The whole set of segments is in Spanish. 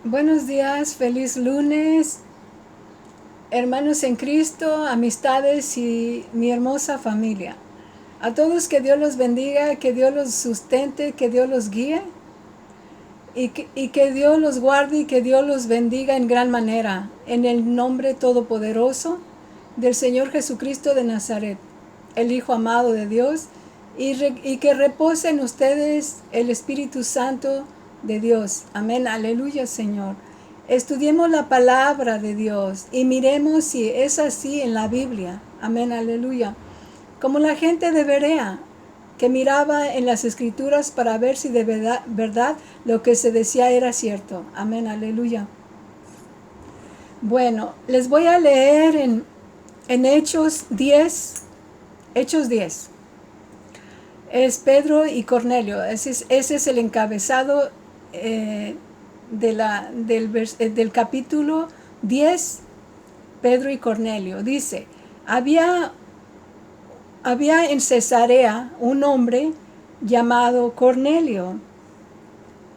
Buenos días, feliz lunes, hermanos en Cristo, amistades y mi hermosa familia. A todos que Dios los bendiga, que Dios los sustente, que Dios los guíe y que Dios los guarde y que Dios los bendiga en gran manera. En el nombre todopoderoso del Señor Jesucristo de Nazaret, el Hijo amado de Dios, y que repose en ustedes el Espíritu Santo de Dios. Amén, aleluya, Señor. Estudiemos la palabra de Dios y miremos si es así en la Biblia. Amén, aleluya. Como la gente de Berea, que miraba en las escrituras para ver si de verdad lo que se decía era cierto. Amén, aleluya. Bueno, les voy a leer en Hechos 10. Hechos 10. Es Pedro y Cornelio. Ese es el encabezado del capítulo 10, Pedro y Cornelio. Dice, había en Cesarea un hombre llamado Cornelio,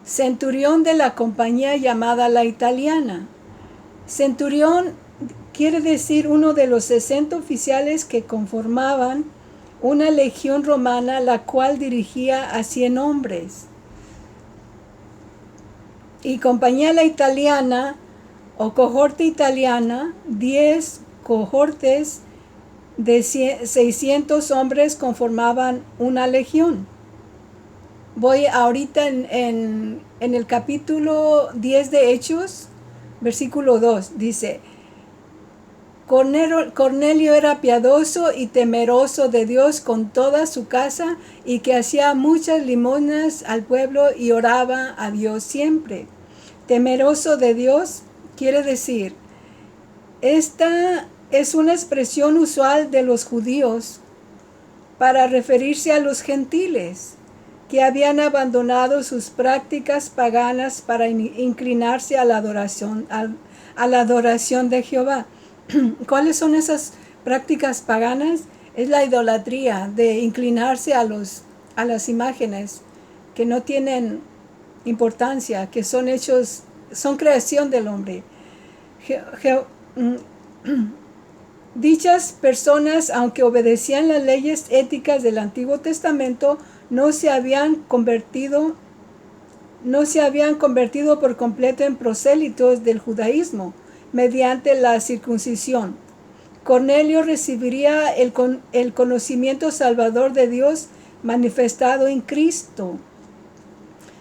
centurión de la compañía llamada La Italiana. Centurión quiere decir uno de los 60 oficiales que conformaban una legión romana, la cual dirigía a 100 hombres. Y compañía La Italiana o cohorte italiana, 10 cohortes de 600 hombres conformaban una legión. Voy ahorita en el capítulo 10 de Hechos, versículo 2, dice, Cornelio era piadoso y temeroso de Dios con toda su casa, y que hacía muchas limosnas al pueblo y oraba a Dios siempre. Temeroso de Dios quiere decir, esta es una expresión usual de los judíos para referirse a los gentiles que habían abandonado sus prácticas paganas para inclinarse a la adoración de Jehová. ¿Cuáles son esas prácticas paganas? Es la idolatría, de inclinarse a las imágenes que no tienen importancia, que son creación del hombre. Dichas personas, aunque obedecían las leyes éticas del Antiguo Testamento, no se habían convertido por completo en prosélitos del judaísmo mediante la circuncisión. Cornelio recibiría el conocimiento salvador de Dios manifestado en Cristo.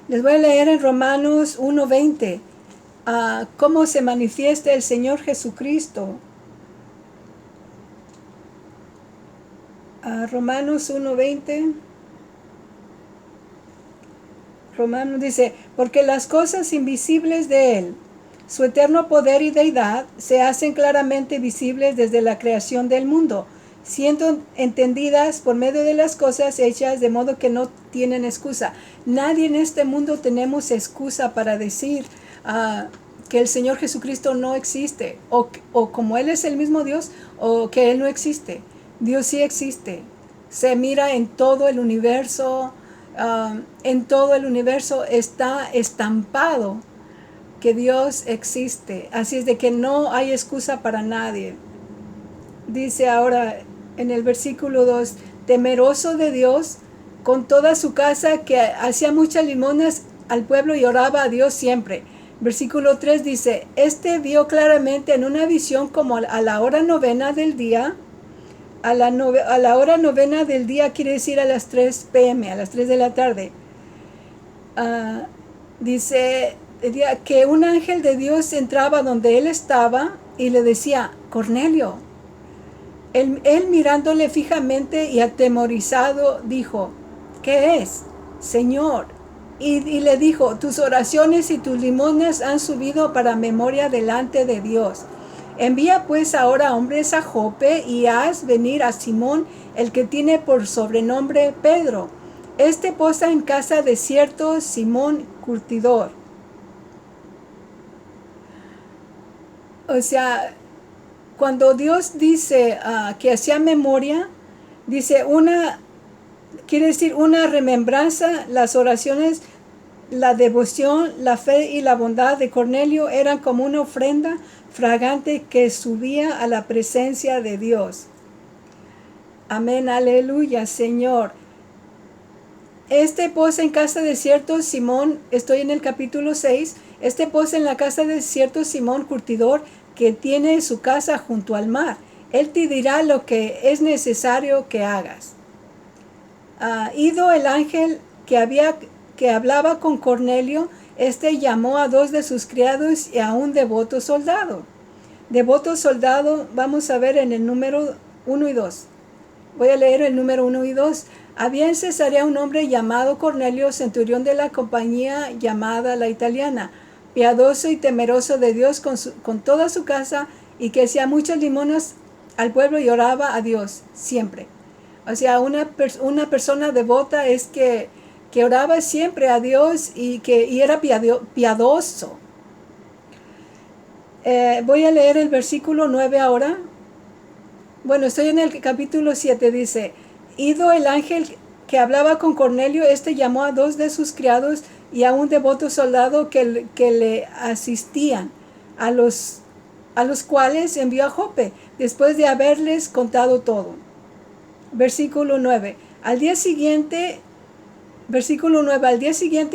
Les voy a leer en Romanos 1:20 cómo se manifiesta el Señor Jesucristo. Romanos 1:20. Romanos dice, porque las cosas invisibles de Él, su eterno poder y deidad, se hacen claramente visibles desde la creación del mundo, siendo entendidas por medio de las cosas hechas, de modo que no tienen excusa. Nadie en este mundo tenemos excusa para decir que el Señor Jesucristo no existe, o como Él es el mismo Dios, o que Él no existe. Dios sí existe. Se mira en todo el universo. En todo el universo está estampado que Dios existe. Así es de que no hay excusa para nadie. Dice ahora en el versículo 2, temeroso de Dios con toda su casa, que hacía muchas limonas al pueblo y oraba a Dios siempre. Versículo 3 dice, vio claramente en una visión como a la hora novena del día. A la hora novena del día quiere decir a las 3 p.m., a las 3 de la tarde. Dice que un ángel de Dios entraba donde él estaba y le decía, Cornelio. Él mirándole fijamente y atemorizado dijo, ¿qué es, Señor? Y le dijo, tus oraciones y tus limonas han subido para memoria delante de Dios. Envía pues ahora hombres a Jope y haz venir a Simón, el que tiene por sobrenombre Pedro. Posa en casa de cierto Simón curtidor. O sea, cuando Dios dice que hacía memoria, dice quiere decir una remembranza, las oraciones la devoción, la fe y la bondad de Cornelio eran como una ofrenda fragante que subía a la presencia de Dios. Amén, aleluya, Señor. Pozo en casa de cierto Simón, estoy en el capítulo 6, pozo en la casa de cierto Simón curtidor que tiene su casa junto al mar. Él te dirá lo que es necesario que hagas. Ido el ángel que hablaba con Cornelio, llamó a 2 de sus criados y a un devoto soldado. Devoto soldado, vamos a ver en el número 1 y 2. Voy a leer el número 1 y 2. Había en Cesarea un hombre llamado Cornelio, centurión de la compañía llamada La Italiana, piadoso y temeroso de Dios con toda su casa, y que hacía muchas limosnas al pueblo y oraba a Dios siempre. O sea, una persona devota es que oraba siempre a Dios y era piadoso. Voy a leer el versículo 9 ahora. Bueno, estoy en el capítulo 7, dice: Ido el ángel que hablaba con Cornelio, llamó a 2 de sus criados y a un devoto soldado que le asistían, a los cuales envió a Jope, después de haberles contado todo. Versículo 9. Al día siguiente,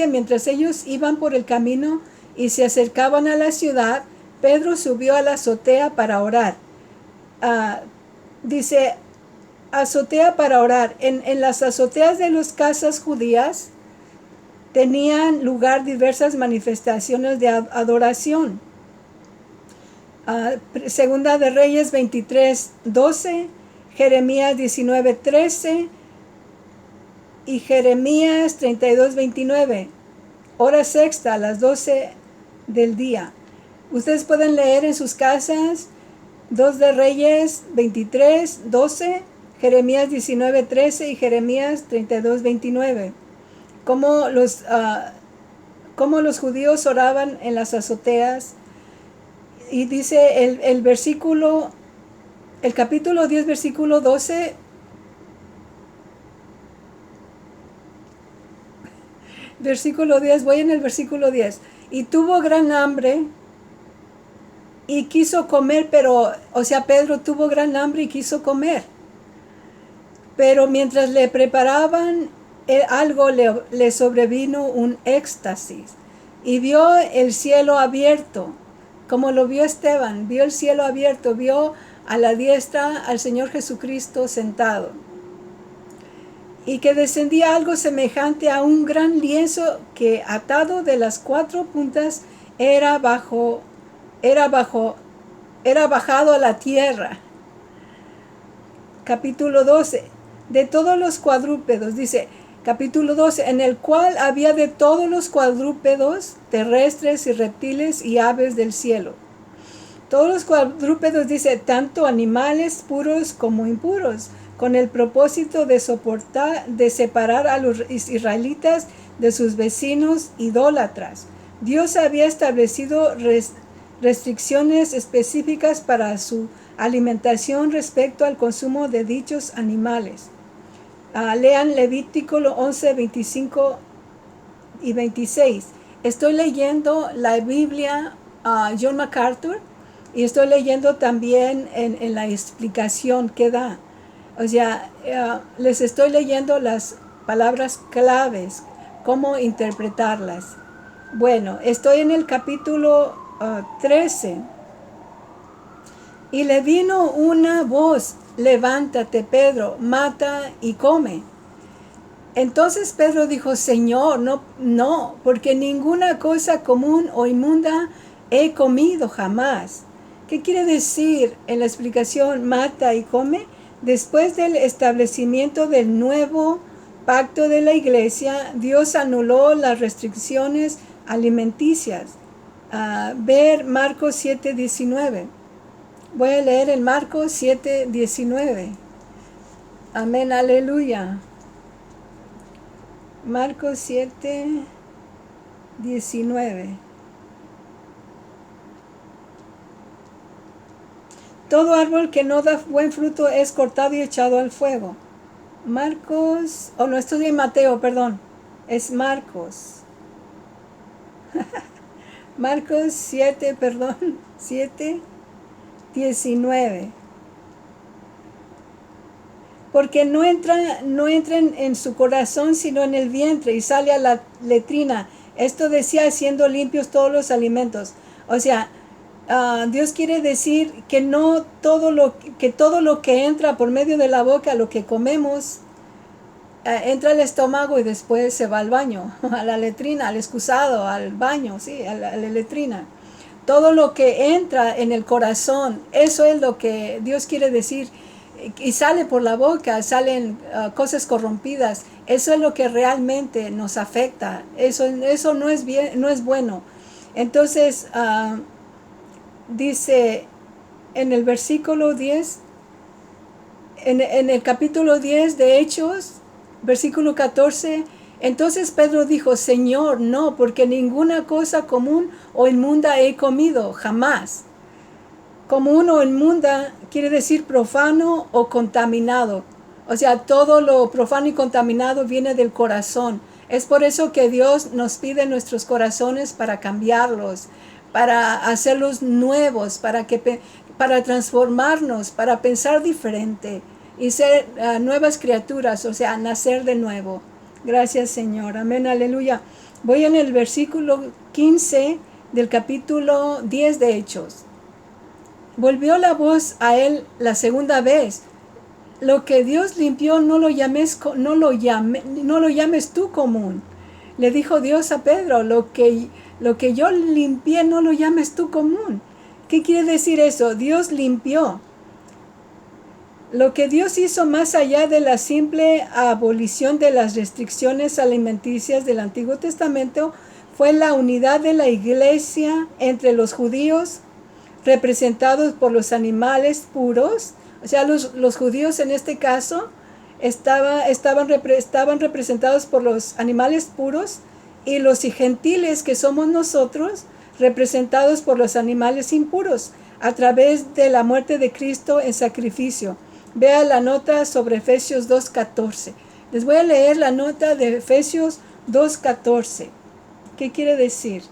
mientras ellos iban por el camino y se acercaban a la ciudad, Pedro subió a la azotea para orar. Dice, azotea para orar. En las azoteas de las casas judías tenían lugar diversas manifestaciones de adoración. Segunda de Reyes 23:12, Jeremías 19:13 y Jeremías 32:29. Hora sexta a las 12 del día. Ustedes pueden leer en sus casas 2 de Reyes 23:12, Jeremías 19:13 y Jeremías 32:29. Cómo los judíos oraban en las azoteas. Y dice el capítulo 10, versículo 12. Versículo 10, voy en el versículo 10. Y tuvo gran hambre y quiso comer, Pedro tuvo gran hambre y quiso comer. Pero mientras le preparaban algo, le sobrevino un éxtasis. Y vio el cielo abierto, como lo vio Esteban, vio el cielo abierto, vio a la diestra al Señor Jesucristo sentado. Y que descendía algo semejante a un gran lienzo que, atado de las 4 puntas, era bajado a la tierra. Capítulo 12. De todos los cuadrúpedos, dice, capítulo 12, en el cual había de todos los cuadrúpedos, terrestres y reptiles y aves del cielo. Todos los cuadrúpedos, dice, tanto animales puros como impuros, con el propósito de separar a los israelitas de sus vecinos idólatras. Dios había establecido restricciones específicas para su alimentación respecto al consumo de dichos animales. Lean Levítico 11, 25 y 26. Estoy leyendo la Biblia John MacArthur y estoy leyendo también en la explicación que da. O sea, les estoy leyendo las palabras claves, cómo interpretarlas. Bueno, estoy en el capítulo 13. Y le vino una voz: levántate, Pedro, mata y come. Entonces Pedro dijo: Señor, no, porque ninguna cosa común o inmunda he comido jamás. ¿Qué quiere decir en la explicación mata y come? Después del establecimiento del nuevo pacto de la iglesia, Dios anuló las restricciones alimenticias. Ver Marcos 7:19. Voy a leer el Marcos 7:19. Amén, aleluya. Marcos 7:19. Todo árbol que no da buen fruto es cortado y echado al fuego. Marcos, no estoy en Mateo, perdón. Es Marcos. Marcos 7, perdón, 7, 19. Porque no entra en su corazón, sino en el vientre, y sale a la letrina. Esto decía, siendo limpios todos los alimentos. O sea, Dios quiere decir que no todo lo que entra por medio de la boca, lo que comemos, entra al estómago y después se va al baño, a la letrina, al excusado, al baño, sí, a la letrina. Todo lo que entra en el corazón, eso es lo que Dios quiere decir, y sale por la boca, salen cosas corrompidas. Eso es lo que realmente nos afecta. Eso no es bien, no es bueno. Entonces, dice en el versículo 10, en el capítulo 10 de Hechos, versículo 14, entonces Pedro dijo, Señor, no, porque ninguna cosa común o inmunda he comido, jamás. Común o inmunda quiere decir profano o contaminado. O sea, todo lo profano y contaminado viene del corazón. Es por eso que Dios nos pide nuestros corazones para cambiarlos, para hacerlos nuevos, para transformarnos, para pensar diferente y ser nuevas criaturas, o sea, nacer de nuevo. Gracias, Señor. Amén, aleluya. Voy en el versículo 15 del capítulo 10 de Hechos. Volvió la voz a él la segunda vez. Lo que Dios limpió no lo llames tú común. Le dijo Dios a Pedro, lo que yo limpié no lo llames tú común. ¿Qué quiere decir eso? Dios limpió. Lo que Dios hizo más allá de la simple abolición de las restricciones alimenticias del Antiguo Testamento fue la unidad de la iglesia entre los judíos, representados por los animales puros. O sea, los judíos en este caso estaban representados por los animales puros, y los gentiles, que somos nosotros, representados por los animales impuros, a través de la muerte de Cristo en sacrificio. Vea la nota sobre Efesios 2:14. Les voy a leer la nota de Efesios 2:14. ¿Qué quiere decir?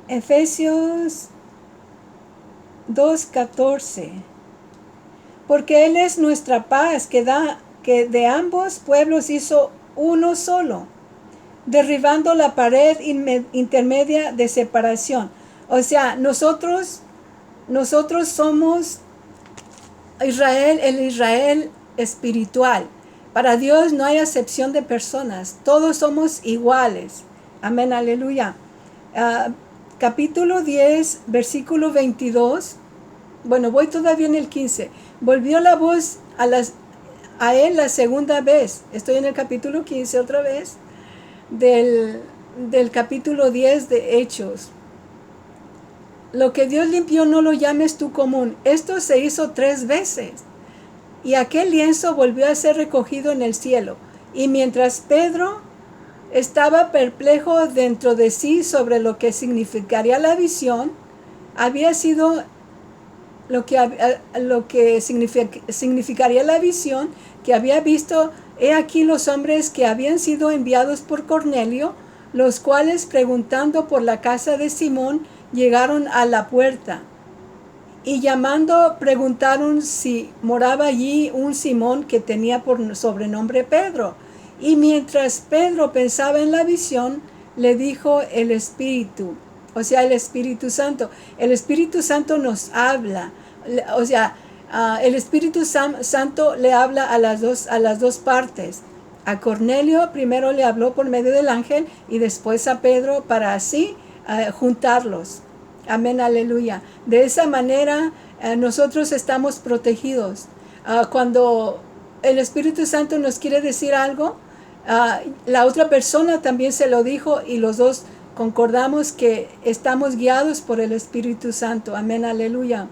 Efesios 2:14. Porque Él es nuestra paz, que de ambos pueblos hizo uno solo, derribando la pared intermedia de separación. O sea, nosotros somos Israel, el Israel espiritual. Para Dios no hay acepción de personas, todos somos iguales. Amén, aleluya. Capítulo 10, versículo 22. Bueno, voy todavía en el 15. Volvió la voz a él la segunda vez. Estoy en el capítulo 15 otra vez, del capítulo 10 de Hechos. Lo que Dios limpió no lo llames tú común. Esto se hizo 3 veces. Y aquel lienzo volvió a ser recogido en el cielo. Y mientras Pedro estaba perplejo dentro de sí sobre lo que significaría la visión, había sido lo que significaría la visión que había visto. He aquí los hombres que habían sido enviados por Cornelio, los cuales, preguntando por la casa de Simón, llegaron a la puerta, y llamando preguntaron si moraba allí un Simón que tenía por sobrenombre Pedro. Y mientras Pedro pensaba en la visión, le dijo el Espíritu, o sea, el Espíritu Santo. El Espíritu Santo nos habla, o sea, el Espíritu Santo le habla a las dos partes. A Cornelio primero le habló por medio del ángel, y después a Pedro, para así juntarlos. Amén, aleluya. De esa manera nosotros estamos protegidos. Cuando el Espíritu Santo nos quiere decir algo, la otra persona también se lo dijo, y los dos concordamos que estamos guiados por el Espíritu Santo. Amén, aleluya.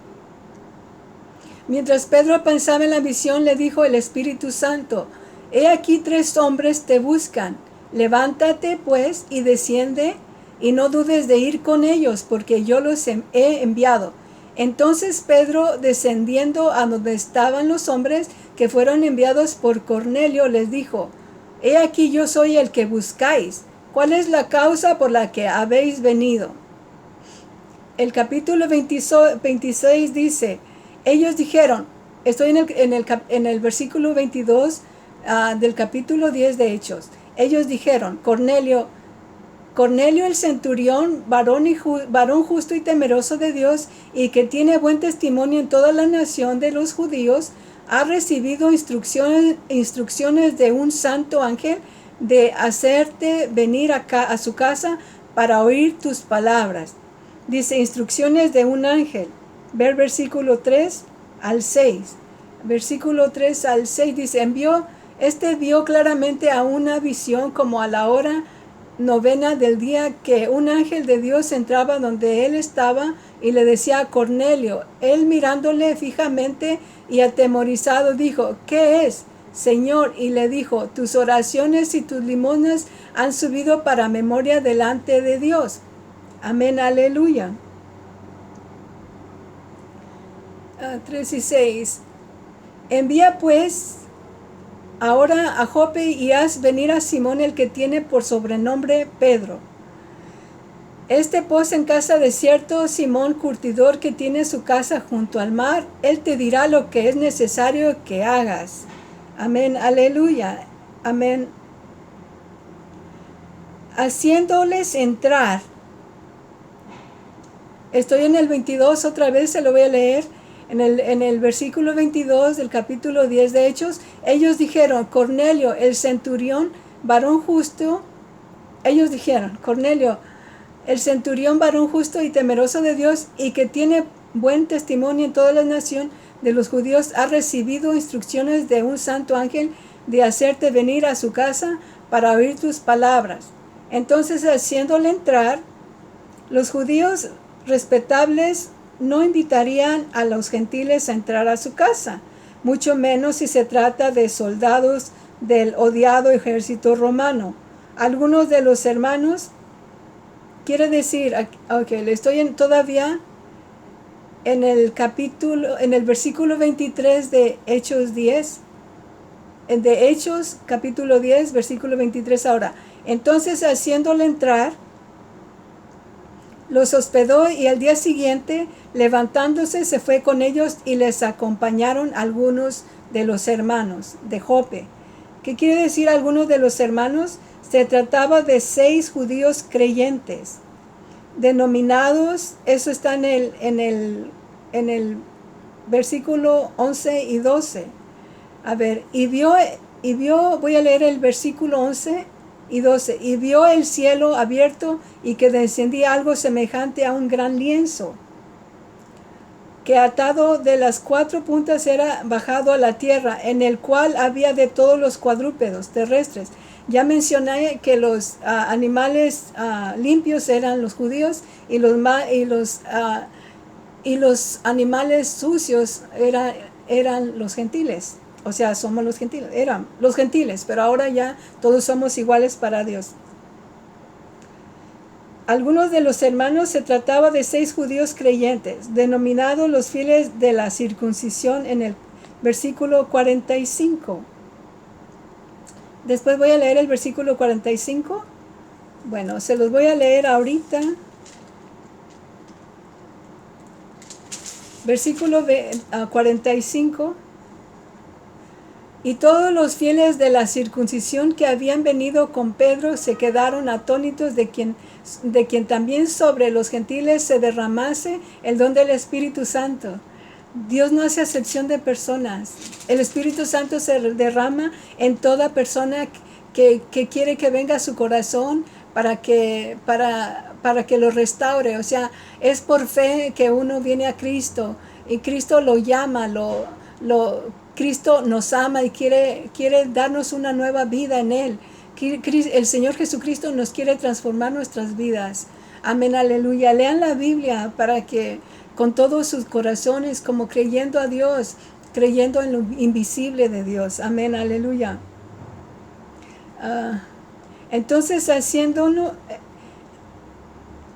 Mientras Pedro pensaba en la visión, le dijo el Espíritu Santo: he aquí 3 hombres te buscan. Levántate pues y desciende, y no dudes de ir con ellos, porque yo los he enviado. Entonces Pedro, descendiendo a donde estaban los hombres que fueron enviados por Cornelio, les dijo: he aquí yo soy el que buscáis. ¿Cuál es la causa por la que habéis venido? El capítulo 26 dice, ellos dijeron, estoy en el versículo 22 del capítulo 10 de Hechos. Ellos dijeron, Cornelio el centurión, varón justo y temeroso de Dios, y que tiene buen testimonio en toda la nación de los judíos, ha recibido instrucciones de un santo ángel de hacerte venir a su casa para oír tus palabras. Dice, instrucciones de un ángel. Ver versículo 3 al 6. Versículo 3 al 6 dice, vio claramente a una visión como a la hora 9 del día, que un ángel de Dios entraba donde él estaba y le decía a Cornelio. Él, mirándole fijamente y atemorizado, dijo, ¿qué es, Señor? Y le dijo, tus oraciones y tus limosnas han subido para memoria delante de Dios. Amén, aleluya. 3 y 6. Envía pues ahora a Jope y haz venir a Simón, el que tiene por sobrenombre Pedro. Posa en casa de cierto Simón curtidor, que tiene su casa junto al mar. Él te dirá lo que es necesario que hagas. Amén, aleluya. Amén. Haciéndoles entrar. Estoy en el 22, otra vez se lo voy a leer. En el versículo 22 del capítulo 10 de Hechos, ellos dijeron, Cornelio, el centurión, varón justo. Ellos dijeron, Cornelio, el centurión, varón justo y temeroso de Dios, y que tiene buen testimonio en toda la nación de los judíos, ha recibido instrucciones de un santo ángel de hacerte venir a su casa para oír tus palabras. Entonces, haciéndole entrar, los judíos respetables no invitarían a los gentiles a entrar a su casa, mucho menos si se trata de soldados del odiado ejército romano. Algunos de los hermanos, quiere decir, estoy todavía en el versículo 23 de Hechos 10, de Hechos capítulo 10, versículo 23 ahora. Entonces, haciéndole entrar, los hospedó, y al día siguiente, levantándose, se fue con ellos, y les acompañaron algunos de los hermanos de Jope. ¿Qué quiere decir algunos de los hermanos? Se trataba de 6 judíos creyentes, denominados, eso está en el versículo 11 y 12. A ver, y vio, voy a leer el versículo 11 y 12. Y vio el cielo abierto, y que descendía algo semejante a un gran lienzo, que atado de las 4 puntas era bajado a la tierra, en el cual había de todos los cuadrúpedos terrestres. Ya mencioné que los animales limpios eran los judíos, y los animales sucios eran los gentiles. O sea, somos los gentiles, eran los gentiles, pero ahora ya todos somos iguales para Dios. Algunos de los hermanos, se trataba de 6 judíos creyentes, denominados los fieles de la circuncisión, en el versículo 45. Después voy a leer el versículo 45. Bueno, se los voy a leer ahorita. Versículo 45. Y todos los fieles de la circuncisión que habían venido con Pedro se quedaron atónitos de quien también sobre los gentiles se derramase el don del Espíritu Santo. Dios no hace acepción de personas. El Espíritu Santo se derrama en toda persona que quiere que venga a su corazón para que lo restaure. O sea, es por fe que uno viene a Cristo, y Cristo lo llama, Cristo nos ama y quiere darnos una nueva vida en Él. El Señor Jesucristo nos quiere transformar nuestras vidas. Amén, aleluya. Lean la Biblia para que con todos sus corazones, como creyendo a Dios, creyendo en lo invisible de Dios. Amén, aleluya. Entonces, haciéndolo,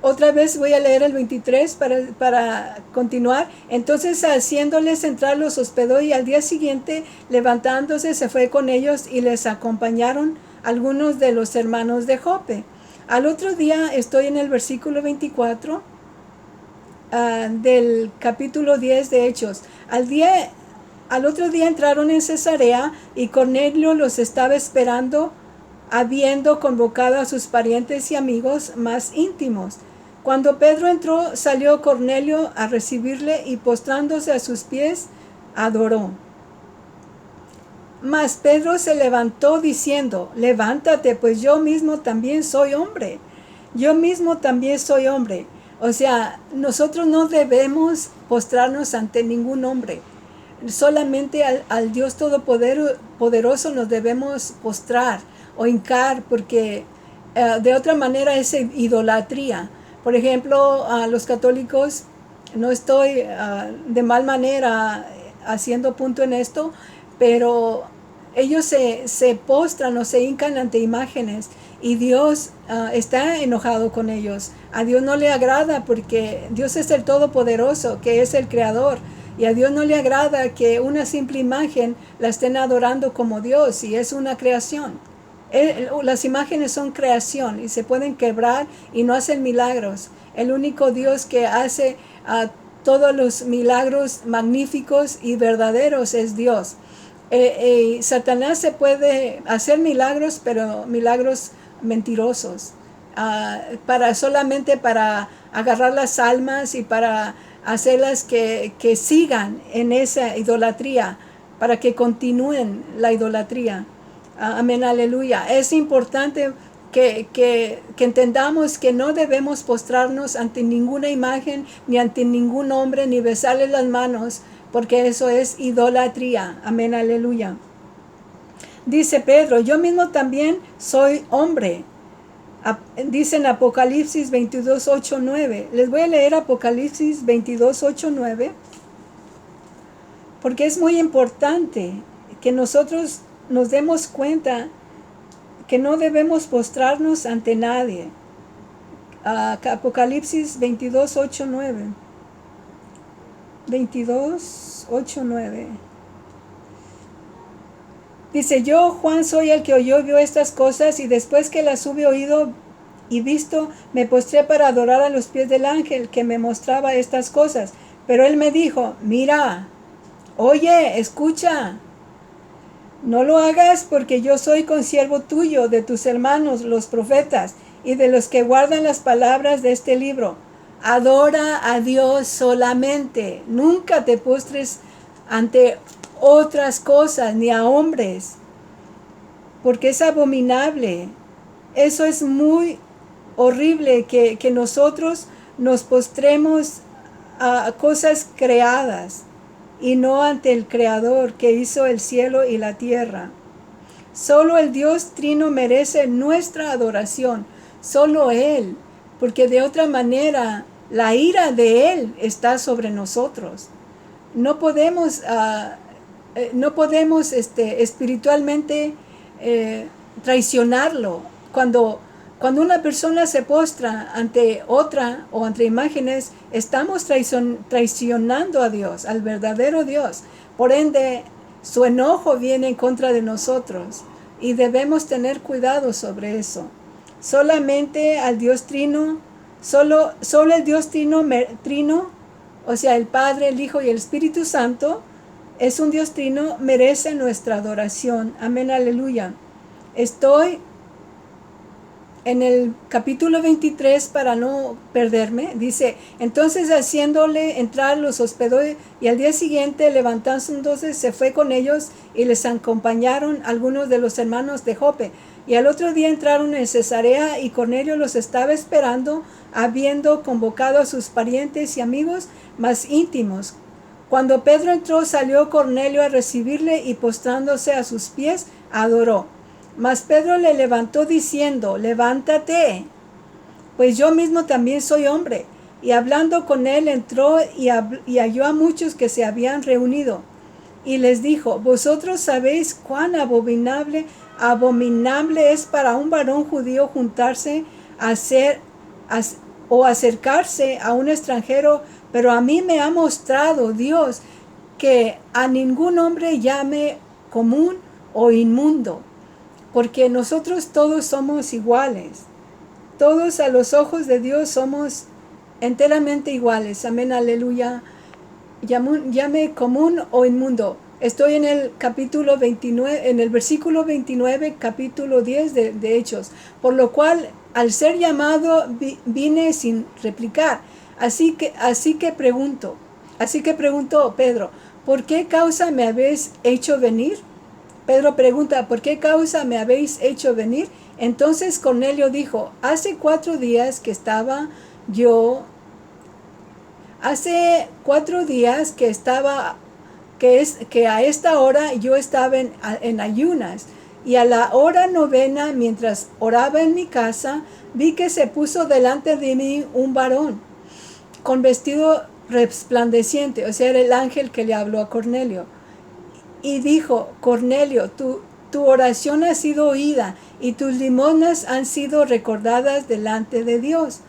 otra vez voy a leer el 23 para continuar. Entonces, haciéndoles entrar, los hospedó, y al día siguiente, levantándose, se fue con ellos, y les acompañaron algunos de los hermanos de Jope. Al otro día, estoy en el versículo 24 del capítulo 10 de Hechos. Al otro día entraron en Cesarea y Cornelio los estaba esperando, habiendo convocado a sus parientes y amigos más íntimos. Cuando Pedro entró, salió Cornelio a recibirle y postrándose a sus pies, adoró. Mas Pedro se levantó diciendo: levántate, pues yo mismo también soy hombre. Yo mismo también soy hombre. O sea, nosotros no debemos postrarnos ante ningún hombre. Solamente al Dios Todopoderoso nos debemos postrar o hincar, porque de otra manera es idolatría. Por ejemplo, a los católicos, no estoy de mal manera haciendo punto en esto, pero ellos se postran o se hincan ante imágenes y Dios está enojado con ellos. A Dios no le agrada, porque Dios es el Todopoderoso, que es el Creador, y a Dios no le agrada que una simple imagen la estén adorando como Dios, y es una creación. Las imágenes son creación y se pueden quebrar y no hacen milagros. El único Dios que hace todos los milagros magníficos y verdaderos es Dios. Satanás se puede hacer milagros, pero milagros mentirosos, solamente para agarrar las almas y para hacerlas que sigan en esa idolatría, para que continúen la idolatría. Amén, aleluya. Es importante que entendamos que no debemos postrarnos ante ninguna imagen, ni ante ningún hombre, ni besarle las manos, porque eso es idolatría. Amén, aleluya. Dice Pedro: yo mismo también soy hombre. Dice en Apocalipsis 22, 8, 9. Les voy a leer Apocalipsis 22, 8, 9, porque es muy importante que nosotros nos demos cuenta que no debemos postrarnos ante nadie. Apocalipsis 22, 8, 9. 22, 8, 9. Dice: yo, Juan, soy el que oyó y vio estas cosas, y después que las hube oído y visto, me postré para adorar a los pies del ángel que me mostraba estas cosas. Pero él me dijo: mira, oye, escucha, no lo hagas, porque yo soy consiervo tuyo, de tus hermanos los profetas, y de los que guardan las palabras de este libro. Adora a Dios solamente. Nunca te postres ante otras cosas, ni a hombres, porque es abominable. Eso es muy horrible, que nosotros nos postremos a cosas creadas y no ante el Creador, que hizo el cielo y la tierra. Solo el Dios Trino merece nuestra adoración, solo Él, porque de otra manera la ira de Él está sobre nosotros. No podemos espiritualmente traicionarlo. Cuando una persona se postra ante otra o ante imágenes, estamos traicionando a Dios, al verdadero Dios. Por ende, su enojo viene en contra de nosotros y debemos tener cuidado sobre eso. Solamente al Dios Trino, solo el Dios Trino, o sea, el Padre, el Hijo y el Espíritu Santo, es un Dios Trino, merece nuestra adoración. Amén, aleluya. Estoy en el capítulo 23 para no perderme. Dice: entonces, haciéndole entrar, los hospedó, y al día siguiente, levantándose, se fue con ellos, y les acompañaron algunos de los hermanos de Jope. Y al otro día entraron en Cesarea, y Cornelio los estaba esperando, habiendo convocado a sus parientes y amigos más íntimos. Cuando Pedro entró, salió Cornelio a recibirle, y postrándose a sus pies, adoró. Mas Pedro le levantó diciendo: levántate, pues yo mismo también soy hombre. Y hablando con él, entró y halló a muchos que se habían reunido. Y les dijo: vosotros sabéis cuán abominable es para un varón judío juntarse o acercarse a un extranjero, pero a mí me ha mostrado Dios que a ningún hombre llame común o inmundo, porque nosotros todos somos iguales. todos a los ojos de Dios somos enteramente iguales. Amén, aleluya. Llame común o inmundo. Estoy en el capítulo 29, en el versículo 29, capítulo 10 de Hechos. Por lo cual, al ser llamado, vine sin replicar. Así que preguntó Pedro, ¿por qué causa me habéis hecho venir? Pedro pregunta, ¿por qué causa me habéis hecho venir? Entonces Cornelio dijo, hace 4 días que a esta hora yo estaba en ayunas, y a la hora 9, mientras oraba en mi casa, vi que se puso delante de mí un varón con vestido resplandeciente, o sea, era el ángel que le habló a Cornelio, y dijo, Cornelio, tu oración ha sido oída, y tus limosnas han sido recordadas delante de Dios.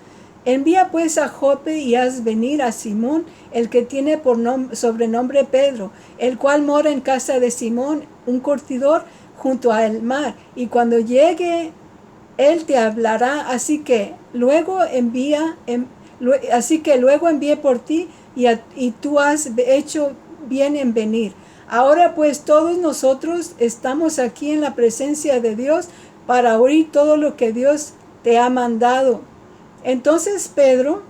Envía pues a Jope y haz venir a Simón, el que tiene por sobrenombre Pedro, el cual mora en casa de Simón, un curtidor, junto al mar, y cuando llegue él te hablará. Así que luego envié por ti, y tú has hecho bien en venir. Ahora pues todos nosotros estamos aquí en la presencia de Dios para oír todo lo que Dios te ha mandado. Entonces Pedro,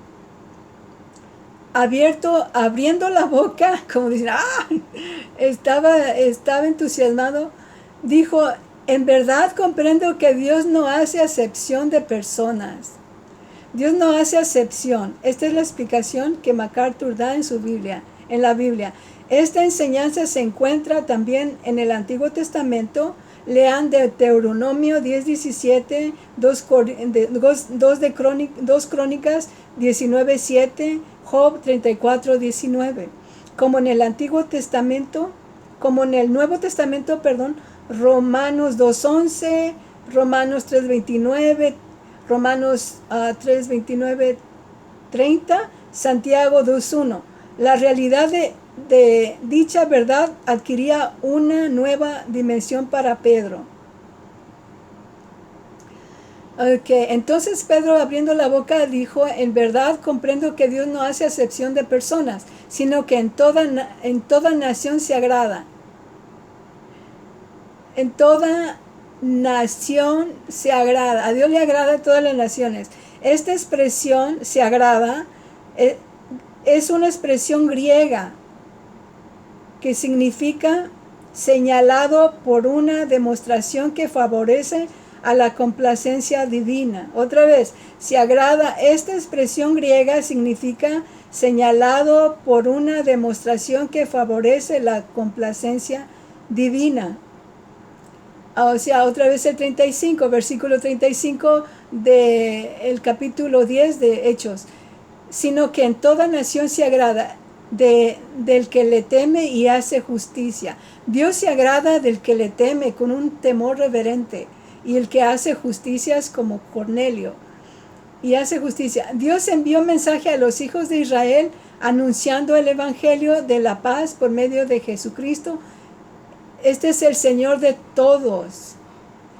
abriendo la boca, como dicen, estaba entusiasmado, dijo, en verdad comprendo que Dios no hace acepción de personas. Dios no hace acepción. Esta es la explicación que MacArthur da en la Biblia. Esta enseñanza se encuentra también en el Antiguo Testamento. Lean Deuteronomio 10:17, 2 Crónicas 19:7, Job 34:19. Como en el Nuevo Testamento, Romanos 2:11, Romanos 3:29, Romanos 3:29, 30, Santiago 2:1. La realidad de dicha verdad adquiría una nueva dimensión para Pedro. Entonces Pedro, abriendo la boca, dijo, en verdad comprendo que Dios no hace acepción de personas, sino que en toda nación se agrada. En toda nación se agrada. A Dios le agrada a todas las naciones. Esta expresión, se agrada, es una expresión griega que significa señalado por una demostración que favorece a la complacencia divina. Otra vez, se agrada. Esta expresión griega significa señalado por una demostración que favorece la complacencia divina. O sea, otra vez el 35, versículo 35 del capítulo 10 de Hechos. Sino que en toda nación se agrada del que le teme y hace justicia. Dios se agrada del que le teme con un temor reverente, y el que hace justicias como Cornelio. Y hace justicia. Dios envió mensaje a los hijos de Israel anunciando el evangelio de la paz por medio de Jesucristo. Este es el Señor de todos.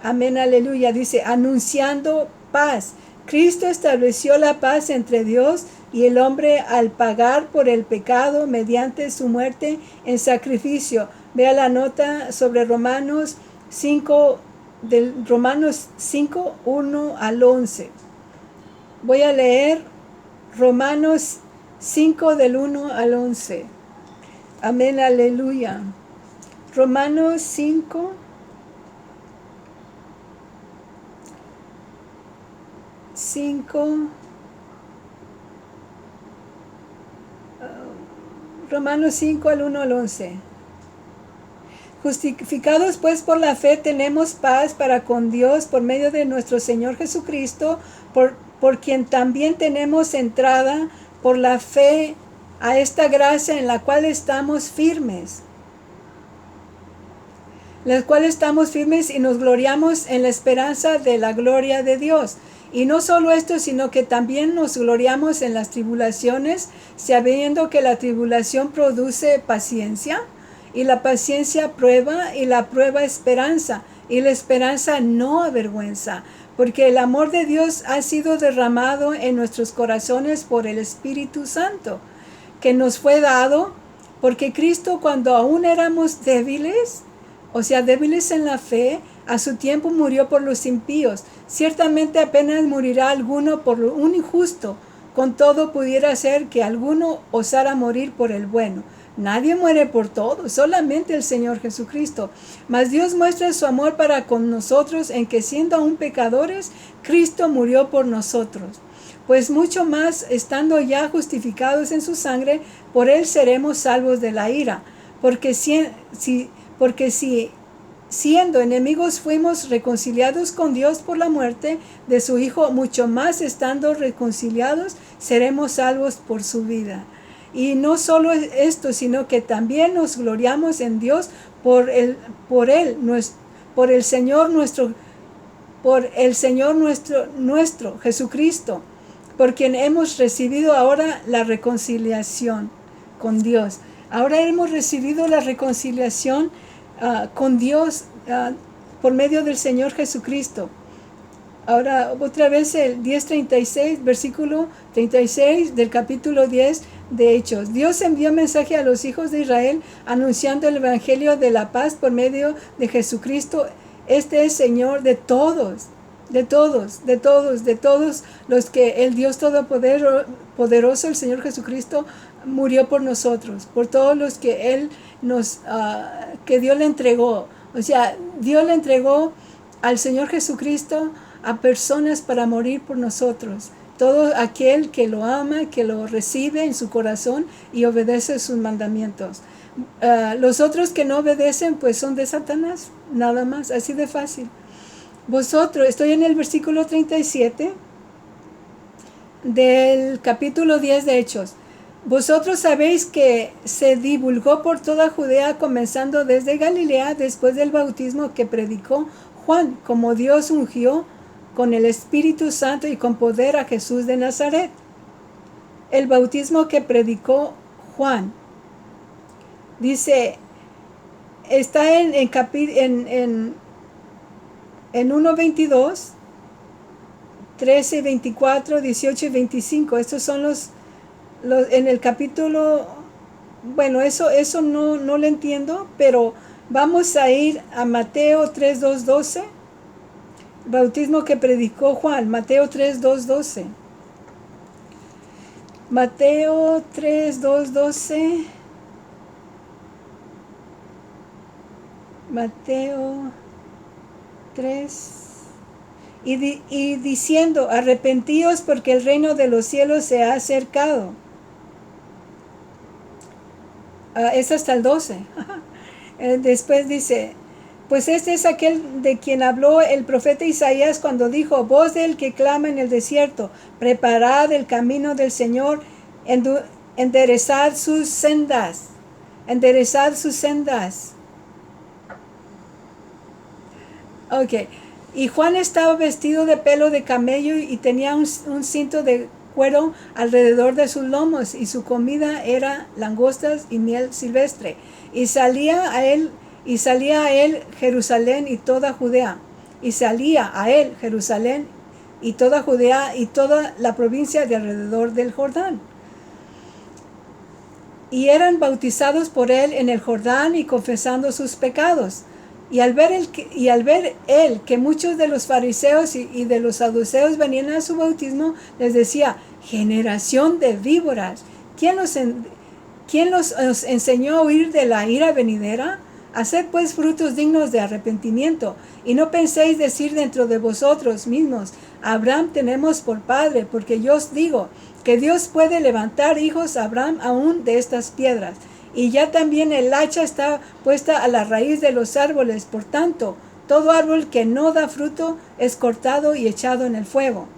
Amén, aleluya. Dice, anunciando paz. Cristo estableció la paz entre Dios y el hombre al pagar por el pecado mediante su muerte en sacrificio. Vea la nota sobre Romanos 5, del Romanos 5, 1 al 11. Voy a leer Romanos 5 del 1 al 11. Amén, aleluya. Romanos 5. Romanos 5 al 1 al 11. Justificados pues por la fe tenemos paz para con Dios por medio de nuestro Señor Jesucristo, por quien también tenemos entrada por la fe a esta gracia en la cual estamos firmes. Y nos gloriamos en la esperanza de la gloria de Dios. Y no solo esto, sino que también nos gloriamos en las tribulaciones, sabiendo que la tribulación produce paciencia, y la paciencia prueba, y la prueba esperanza, y la esperanza no avergüenza, porque el amor de Dios ha sido derramado en nuestros corazones por el Espíritu Santo, que nos fue dado, porque Cristo, cuando aún éramos débiles, o sea, débiles en la fe, a su tiempo murió por los impíos. Ciertamente apenas morirá alguno por un injusto, con todo pudiera ser que alguno osara morir por el bueno. Nadie muere por todo, solamente el Señor Jesucristo. Mas Dios muestra su amor para con nosotros en que, siendo aún pecadores, Cristo murió por nosotros. Pues mucho más, estando ya justificados en su sangre, por él seremos salvos de la ira. Porque si siendo enemigos fuimos reconciliados con Dios por la muerte de su Hijo, mucho más, estando reconciliados, seremos salvos por su vida. Y no solo esto, sino que también nos gloriamos en Dios por el Señor nuestro Jesucristo, por quien hemos recibido ahora la reconciliación con Dios. Ahora hemos recibido la reconciliación con Dios por medio del Señor Jesucristo. Ahora otra vez el 10:36, versículo 36 del capítulo 10 de Hechos. Dios envió mensaje a los hijos de Israel anunciando el evangelio de la paz por medio de Jesucristo. Este es Señor de todos los que el Dios Todopoderoso, el Señor Jesucristo, murió por nosotros, por todos los que Él que Dios le entregó. O sea, Dios le entregó al Señor Jesucristo a personas para morir por nosotros. Todo aquel que lo ama, que lo recibe en su corazón y obedece sus mandamientos. Los otros que no obedecen, pues son de Satanás, nada más, así de fácil. Vosotros, estoy en el versículo 37 del capítulo 10 de Hechos. Vosotros sabéis que se divulgó por toda Judea, comenzando desde Galilea, después del bautismo que predicó Juan, como Dios ungió con el Espíritu Santo y con poder a Jesús de Nazaret. El bautismo que predicó Juan. Dice, está en 1:22, 13, 24, 18 y 25. Estos son los en el capítulo, bueno, eso no lo entiendo, pero vamos a ir a Mateo 3, 2, 12. Bautismo que predicó Juan, Mateo 3, 2, 12. Mateo 3, 2, 12. Mateo 3. Y diciendo, arrepentíos porque el reino de los cielos se ha acercado. Es hasta el 12. Después dice, pues este es aquel de quien habló el profeta Isaías cuando dijo, voz del que clama en el desierto, preparad el camino del Señor, enderezad sus sendas, enderezad sus sendas. Ok, y Juan estaba vestido de pelo de camello y tenía un cinto de cuero alrededor de sus lomos, y su comida era langostas y miel silvestre. Y salía a él Jerusalén y toda Judea. Y salía a él Jerusalén y toda Judea y toda la provincia de alrededor del Jordán. Y eran bautizados por él en el Jordán y confesando sus pecados. Y al ver él que muchos de los fariseos y de los saduceos venían a su bautismo, les decía, generación de víboras, ¿quién os enseñó a huir de la ira venidera? Haced pues frutos dignos de arrepentimiento, y no penséis decir dentro de vosotros mismos, Abraham tenemos por padre, porque yo os digo que Dios puede levantar hijos a Abraham aún de estas piedras. Y ya también el hacha está puesta a la raíz de los árboles. Por tanto, todo árbol que no da fruto es cortado y echado en el fuego.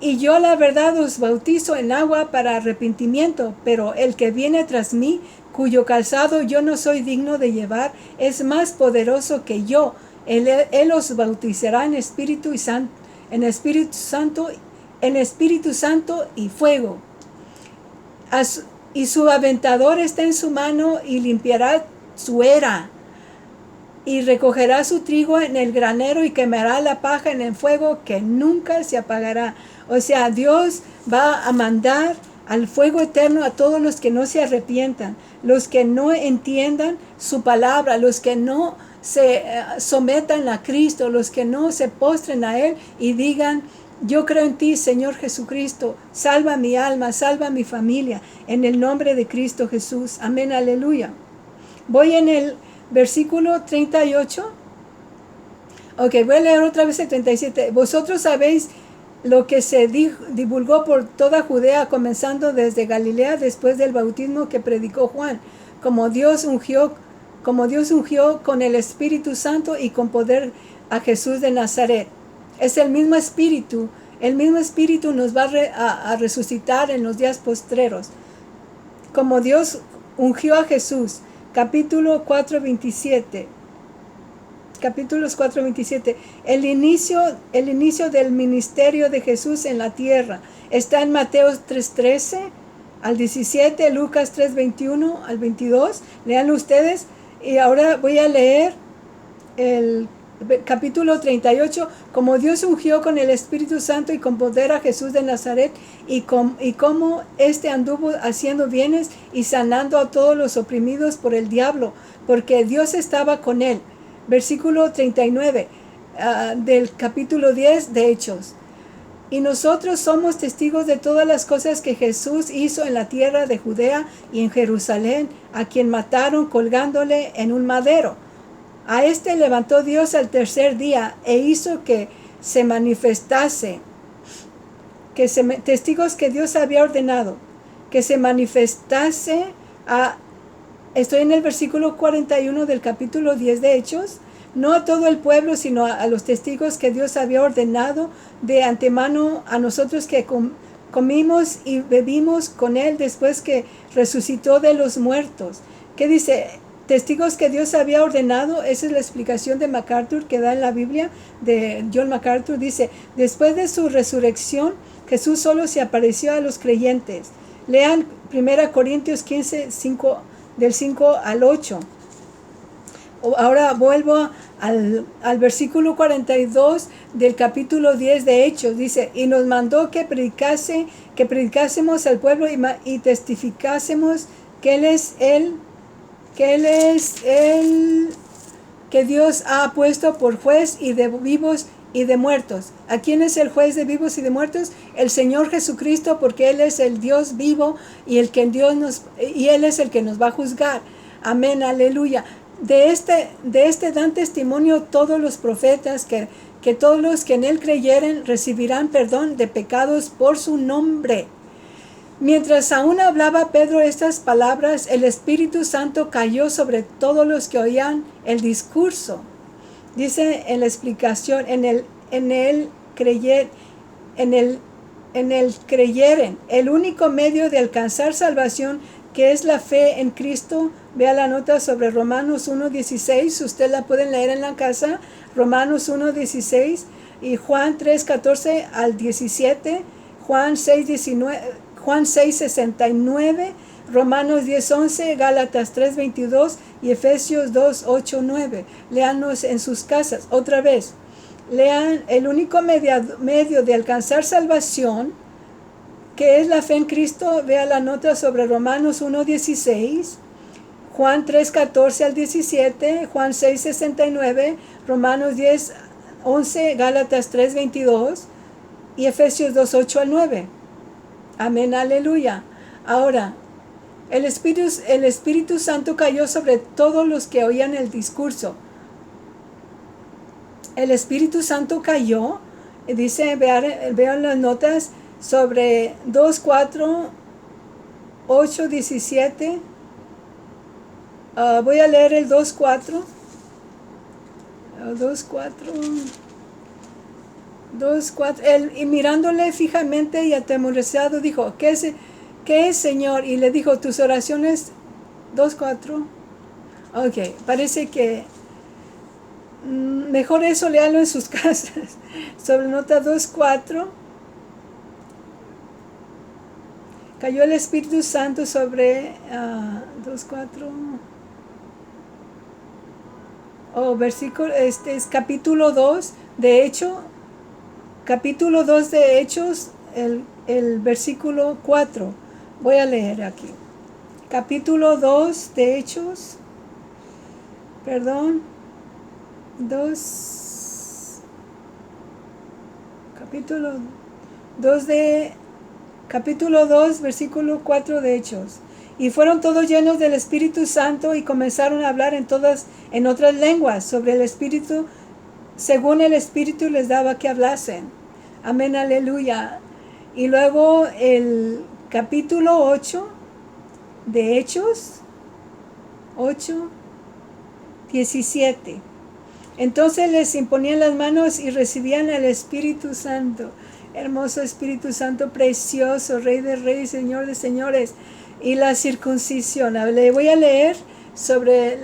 Y yo la verdad os bautizo en agua para arrepentimiento, pero el que viene tras mí, cuyo calzado yo no soy digno de llevar, es más poderoso que yo. Él os bautizará en Espíritu Santo y fuego. Y su aventador está en su mano y limpiará su era. y recogerá su trigo en el granero y quemará la paja en el fuego que nunca se apagará. O sea, Dios va a mandar al fuego eterno a todos los que no se arrepientan, los que no entiendan su palabra, los que no se sometan a Cristo, los que no se postren a Él y digan: yo creo en ti, Señor Jesucristo, salva mi alma, salva mi familia, en el nombre de Cristo Jesús. Amén, aleluya. Voy en el versículo 38. Ok, voy a leer otra vez el 37. Vosotros sabéis lo que se divulgó por toda Judea, comenzando desde Galilea, después del bautismo que predicó Juan, como Dios ungió con el Espíritu Santo y con poder a Jesús de Nazaret. Es el mismo Espíritu nos va a resucitar en los días postreros. Como Dios ungió a Jesús. Capítulos 4:27. El inicio del ministerio de Jesús en la tierra está en Mateo 3:13 al 17, Lucas 3:21 al 22. Lean ustedes. Y ahora voy a leer el capítulo 38, como Dios ungió con el Espíritu Santo y con poder a Jesús de Nazaret, y cómo éste anduvo haciendo bienes y sanando a todos los oprimidos por el diablo, porque Dios estaba con él. Versículo 39 del capítulo 10 de Hechos. Y nosotros somos testigos de todas las cosas que Jesús hizo en la tierra de Judea y en Jerusalén, a quien mataron colgándole en un madero. A este levantó Dios al tercer día e hizo que se manifestase, testigos que Dios había ordenado, que se manifestase estoy en el versículo 41 del capítulo 10 de Hechos, no a todo el pueblo, sino a los testigos que Dios había ordenado de antemano, a nosotros que comimos y bebimos con él después que resucitó de los muertos. ¿Qué dice? Testigos que Dios había ordenado. Esa es la explicación de MacArthur que da en la Biblia, de John MacArthur. Dice: después de su resurrección, Jesús solo se apareció a los creyentes. Lean 1 Corintios 15, del 5 al 8. Ahora vuelvo al versículo 42 del capítulo 10 de Hechos. Dice: y nos mandó que predicásemos al pueblo y testificásemos que Él es el que Dios ha puesto por juez y de vivos y de muertos. ¿A quién es el juez de vivos y de muertos? El Señor Jesucristo, porque Él es el Dios vivo y Él es el que nos va a juzgar. Amén, aleluya. De este dan testimonio todos los profetas, que todos los que en Él creyeren recibirán perdón de pecados por su nombre. Mientras aún hablaba Pedro estas palabras, el Espíritu Santo cayó sobre todos los que oían el discurso. Dice en la explicación: en el creyeren, el único medio de alcanzar salvación, que es la fe en Cristo. Vea la nota sobre Romanos 1:16, usted la pueden leer en la casa. Romanos 1:16 y Juan 3:14 al 17, Juan 6:69, Romanos 10:11, Gálatas 3:22 y Efesios 2:8-9. Leanlos en sus casas. Otra vez, lean el único medio de alcanzar salvación, que es la fe en Cristo. Vea la nota sobre Romanos 1:16, Juan 3:14 al 17, Juan 6:69, Romanos 10:11, Gálatas 3:22 y Efesios 2:8-9. Amén, aleluya. Ahora, el Espíritu Santo cayó sobre todos los que oían el discurso. El Espíritu Santo cayó, dice, vean las notas sobre 2:4, 8:17. Voy a leer el 2:4. 2:4. Él, y mirándole fijamente y atemorizado, dijo: ¿Qué es, Señor? Y le dijo: tus oraciones. 2:4. Ok, parece que mejor eso leanlo en sus casas. Sobre nota 2:4. Cayó el Espíritu Santo sobre 2:4. versículo, este es capítulo 2 de Hechos, capítulo 2 de Hechos, el versículo 4. Voy a leer aquí. Capítulo 2 de Hechos, perdón, 2, capítulo 2 de, capítulo 2, versículo 4 de Hechos. Y fueron todos llenos del Espíritu Santo y comenzaron a hablar en otras lenguas sobre el Espíritu, según el Espíritu les daba que hablasen. Amén, aleluya. Y luego el capítulo 8 de Hechos, 8, 17. Entonces les imponían las manos y recibían el Espíritu Santo. Hermoso Espíritu Santo, precioso, Rey de Reyes, Señor de Señores. Y la circuncisión. Le voy a leer sobre,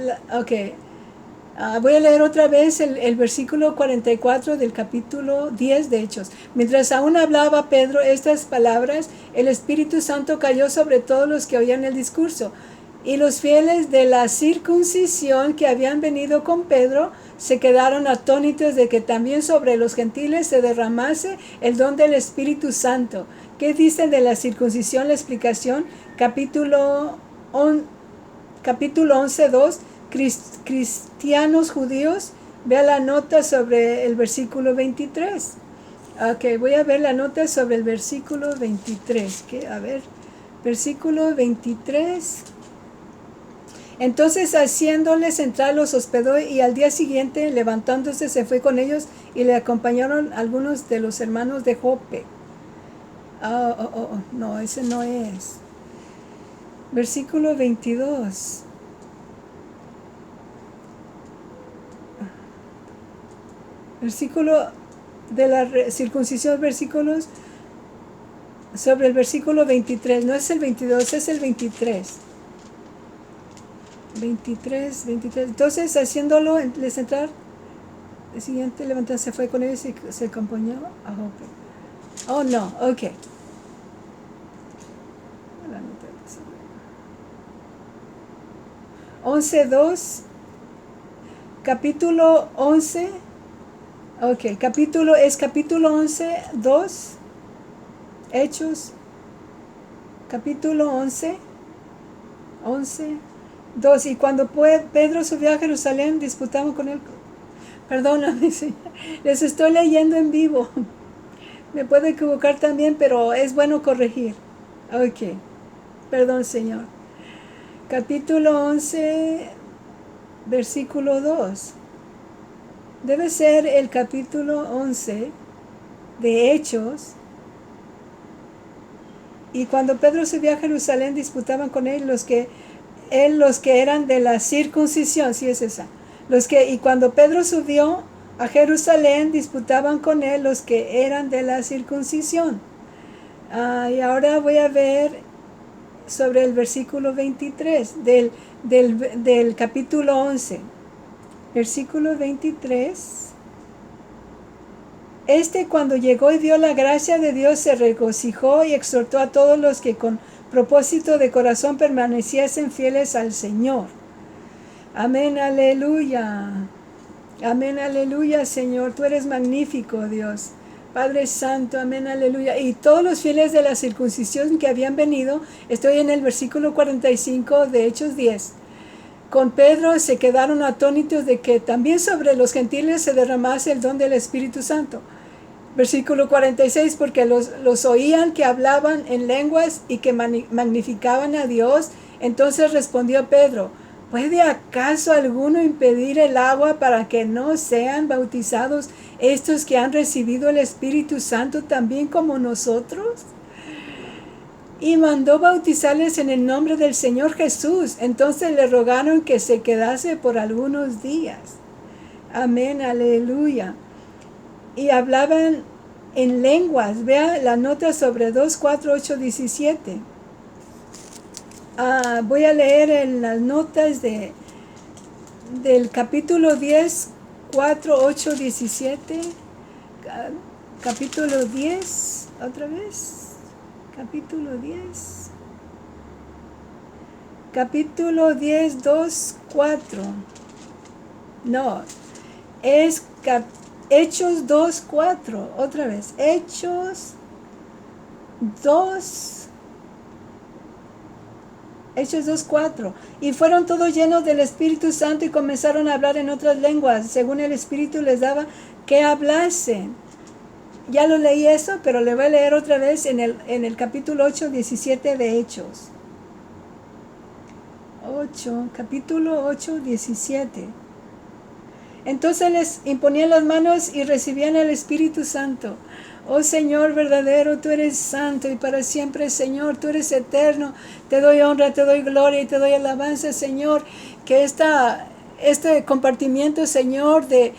voy a leer otra vez el versículo 44 del capítulo 10 de Hechos. Mientras aún hablaba Pedro estas palabras, el Espíritu Santo cayó sobre todos los que oían el discurso. Y los fieles de la circuncisión que habían venido con Pedro se quedaron atónitos de que también sobre los gentiles se derramase el don del Espíritu Santo. ¿Qué dicen de la circuncisión? La explicación, capítulo 11, 2, cristianos judíos. Vea la nota sobre el versículo 23. Ok, voy a ver la nota sobre el versículo 23. A ver, versículo 23. Entonces haciéndoles entrar los hospedó y al día siguiente levantándose se fue con ellos y le acompañaron algunos de los hermanos de Jope. No, ese no es. Versículo 22. Versículo de la circuncisión, versículos sobre el versículo 23. No es el 22, es el 23. 23. Entonces, haciéndolo, les entrar, el siguiente levantarse se fue con ellos y se acompañó a Jope. Oh, no, ok. 11:2, capítulo 11. Ok, capítulo 11, 2. Hechos, capítulo 11, 2. Y cuando Pedro subió a Jerusalén, disputaban con él. Perdóname, Señor. Les estoy leyendo en vivo. Me puedo equivocar también, pero es bueno corregir. Ok. Perdón, Señor. Capítulo 11, versículo 2. Debe ser el capítulo 11 de Hechos. Y cuando Pedro subió a Jerusalén, disputaban con él los que eran de la circuncisión. Sí, es esa. Y cuando Pedro subió a Jerusalén, disputaban con él los que eran de la circuncisión. Y ahora voy a ver sobre el versículo 23 del capítulo 11. Versículo 23. Cuando llegó y vio la gracia de Dios, se regocijó y exhortó a todos los que con propósito de corazón permaneciesen fieles al Señor. Amén, aleluya. Amén, aleluya, Señor. Tú eres magnífico, Dios. Padre Santo, amén, aleluya. Y todos los fieles de la circuncisión que habían venido, estoy en el versículo 45 de Hechos 10. Con Pedro se quedaron atónitos de que también sobre los gentiles se derramase el don del Espíritu Santo. Versículo 46, porque los oían que hablaban en lenguas y que magnificaban a Dios. Entonces respondió Pedro: ¿puede acaso alguno impedir el agua para que no sean bautizados estos que han recibido el Espíritu Santo también como nosotros? Y mandó bautizarles en el nombre del Señor Jesús. Entonces le rogaron que se quedase por algunos días. Amén, aleluya. Y hablaban en lenguas. Vea la nota sobre 2, 4, 8, 17. Voy a leer en las notas del capítulo 10, 4, 8, 17. Capítulo 10, otra vez. Capítulo 10. Capítulo 10, 2, 4. No, es Hechos 2:4, otra vez, Hechos 2, Hechos 2:4. Y fueron todos llenos del Espíritu Santo y comenzaron a hablar en otras lenguas, según el Espíritu les daba que hablasen. Ya lo leí eso, pero le voy a leer otra vez en el capítulo 8, 17 de Hechos. Capítulo 8, 17. Entonces les imponían las manos y recibían el Espíritu Santo. Oh Señor verdadero, tú eres santo y para siempre, Señor, tú eres eterno. Te doy honra, te doy gloria y te doy alabanza, Señor. Que este compartimiento, Señor, de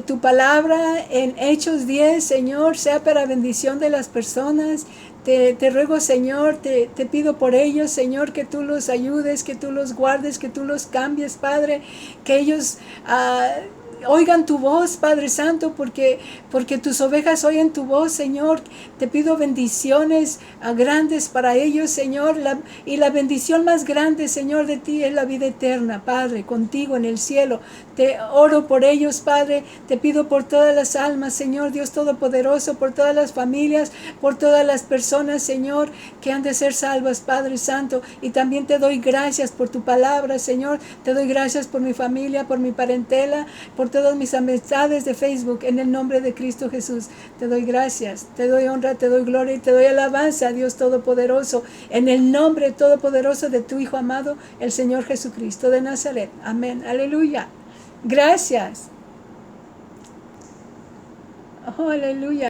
tu palabra en Hechos 10, Señor, sea para bendición de las personas. Te ruego, Señor, te pido por ellos, Señor, que tú los ayudes, que tú los guardes, que tú los cambies, Padre, que ellos oigan tu voz, Padre Santo, porque tus ovejas oyen tu voz, Señor. Te pido bendiciones grandes para ellos, Señor, y la bendición más grande, Señor, de ti es la vida eterna, Padre, contigo en el cielo. Te oro por ellos, Padre, te pido por todas las almas, Señor, Dios Todopoderoso, por todas las familias, por todas las personas, Señor, que han de ser salvas, Padre Santo, y también te doy gracias por tu palabra, Señor. Te doy gracias por mi familia, por mi parentela, por todas mis amistades de Facebook, en el nombre de Cristo Jesús. Te doy gracias, te doy honra, te doy gloria y te doy alabanza, Dios Todopoderoso, en el nombre todopoderoso de tu Hijo amado, el Señor Jesucristo de Nazaret. Amén, aleluya. Gracias. Oh, aleluya.